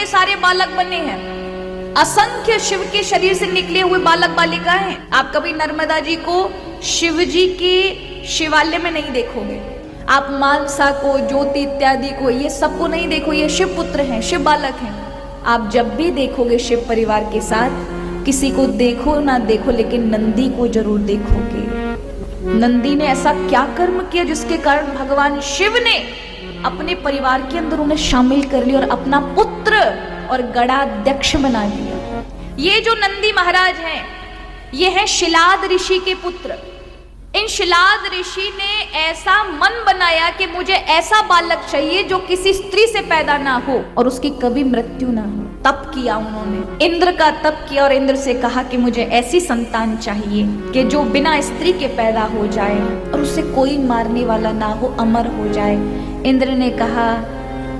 हुए सारे बालक बने हैं, असंख्य शिव के शरीर से निकले हुए बालक बालिकाएं हैं। आप कभी नर्मदा जी को शिव जी के शिवालय में नहीं देखोगे, आप मानसा को, ज्योति इत्यादि को, ये सबको नहीं देखो, ये शिव पुत्र हैं, शिव बालक हैं। आप जब भी देखोगे शिव परिवार के साथ, किसी को देखो ना देखो लेकिन नंदी को जरूर देखोगे। नंदी ने ऐसा क्या कर्म किया जिसके कारण भगवान शिव ने अपने परिवार के अंदर उन्हें शामिल कर लिया और अपना पुत्र और गणाध्यक्ष बना दिया। ये जो नंदी महाराज हैं, ये हैं शिलाद ऋषि के पुत्र। इन शिलाद ऋषि ने ऐसा मन बनाया कि मुझे ऐसा बालक चाहिए जो किसी स्त्री से पैदा ना हो और उसकी कभी मृत्यु ना हो। तप किया उन्होंने, इंद्र का तप किया और इंद्र से कहा कि मुझे ऐसी संतान चाहिए कि जो बिना स्त्री के पैदा हो जाए और उसे कोई मारने वाला ना हो, अमर हो जाए। इंद्र ने कहा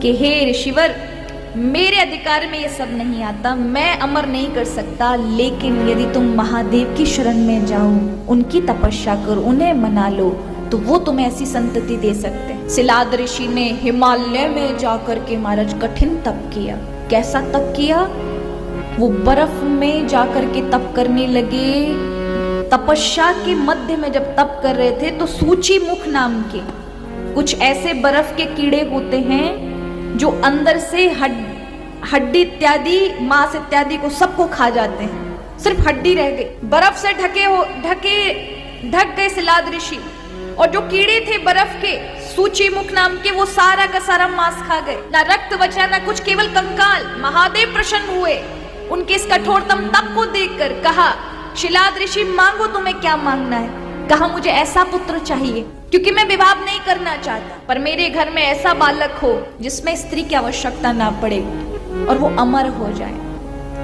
कि हे ऋषिवर, मेरे अधिकार में ये सब नहीं आता, मैं अमर नहीं कर सकता, लेकिन यदि तुम महादेव की शरण में जाओ, उनकी तपस्या करो, उन्हें मना लो, तो वो तुम्हें ऐसी संतति दे सकते हैं। शिलाद ऋषि ने हिमालय में जाकर के महाराज कठिन तप किया। कैसा तप किया? वो बर्फ में जाकर के तप करने लगे। तपस्या के मध्य में जब तप कर रहे थे तो सूची मुख नाम के कुछ ऐसे बर्फ के कीड़े होते हैं जो अंदर से हड्डी इत्यादि, मांस इत्यादि को सबको खा जाते हैं, सिर्फ हड्डी रह गई। बर्फ से ढक गए शिलाद ऋषि, और जो कीड़े थे बर्फ के, सूची मुख नाम के, वो सारा का सारा मांस खा गए। ना रक्त बचा ना कुछ, केवल कंकाल। महादेव प्रसन्न हुए उनके इस कठोरतम तप को देखकर। कहा, शिलाद ऋषि मांगो, तुम्हें क्या मांगना है? कहा, मुझे ऐसा पुत्र चाहिए क्योंकि मैं विवाह नहीं करना चाहता, पर मेरे घर में ऐसा बालक हो जिसमें स्त्री की आवश्यकता ना पड़े और वो अमर हो जाए।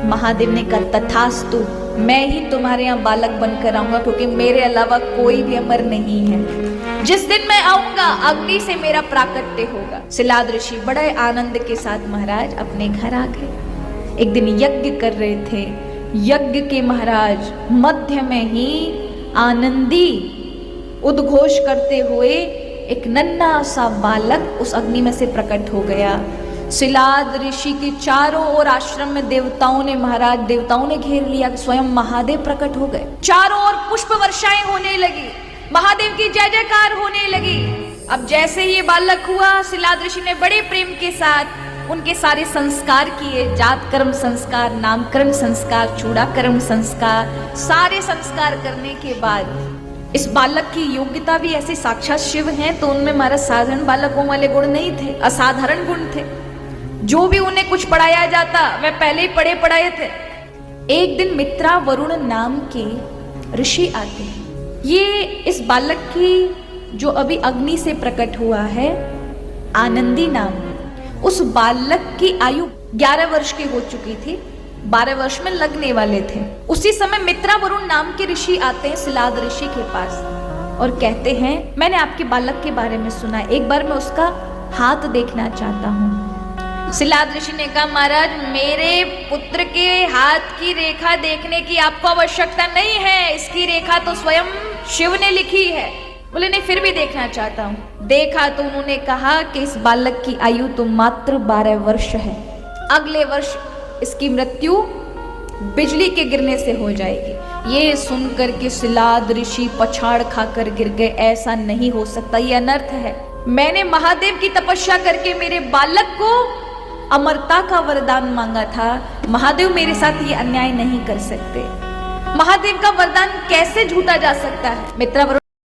महादेव ने कहा, तथास्तु, मैं ही तुम्हारे यहाँ बालक बनकर आऊंगा क्योंकि मेरे अलावा कोई भी अमर नहीं है। जिस दिन मैं आऊंगा अग्नि से मेरा प्राकट्य होगा। शिलाद ऋषि बड़े आनंद के साथ महाराज अपने घर आ गए। एक दिन यज्ञ कर रहे थे, यज्ञ के महाराज मध्य में ही आनंदी उद्घोष करते हुए एक नन्हा सा बालक उस अग्नि में से प्रकट हो गया। शिलाद ऋषि के चारों ओर आश्रम में देवताओं ने घेर लिया। स्वयं महादेव प्रकट हो गए। चारों ओर पुष्प वर्षाएं होने लगी, महादेव की जय जयकार होने लगी। अब जैसे ये बालक हुआ, शिलाद ऋषि ने बड़े प्रेम के साथ उनके सारे संस्कार किए। जात कर्म संस्कार, नामकरण संस्कार, चूड़ाकर्म संस्कार, सारे संस्कार करने के बाद इस बालक की योग्यता भी ऐसे साक्षात शिव हैं, तो उनमें हमारा साधारण बालकों वाले गुण नहीं थे, असाधारण गुण थे। जो भी उन्हें कुछ पढ़ाया जाता वह पहले ही पढ़ाए थे। एक दिन मित्रा वरुण नाम के ऋषि आते हैं। ये इस बालक की जो अभी अग्नि से प्रकट हुआ है, आनंदी नाम, उस बालक की आयु 11 वर्ष की हो चुकी थी, 12 वर्ष में लगने वाले थे। उसी समय मित्रा वरुण नाम के ऋषि आते हैं शिलाद ऋषि के पास और कहते हैं, मैंने आपके बालक के बारे में सुना, एक बार मैं उसका हाथ देखना चाहता हूँ। शिलाद ऋषि ने कहा, महाराज, मेरे पुत्र के हाथ की रेखा देखने की आपको आवश्यकता नहीं है, इसकी रेखा तो स्वयं शिव ने लिखी है। बोले, नहीं, फिर भी देखना चाहता हूँ। देखा तो उन्होंने कहा कि इस बालक की आयु तो मात्र 12 वर्ष है, अगले वर्ष इसकी मृत्यु बिजली के गिरने से हो जाएगी। ये सुनकर के शिलाद ऋषि पछाड़ खाकर गिर गए। ऐसा नहीं हो सकता, ये अनर्थ है। मैंने महादेव की तपस्या करके मेरे बालक को अमरता का वरदान मांगा था। महादेव मेरे साथ ये अन्याय नहीं कर सकते। महादेव का वरदान कैसे झूठा जा सकता है? मित्रा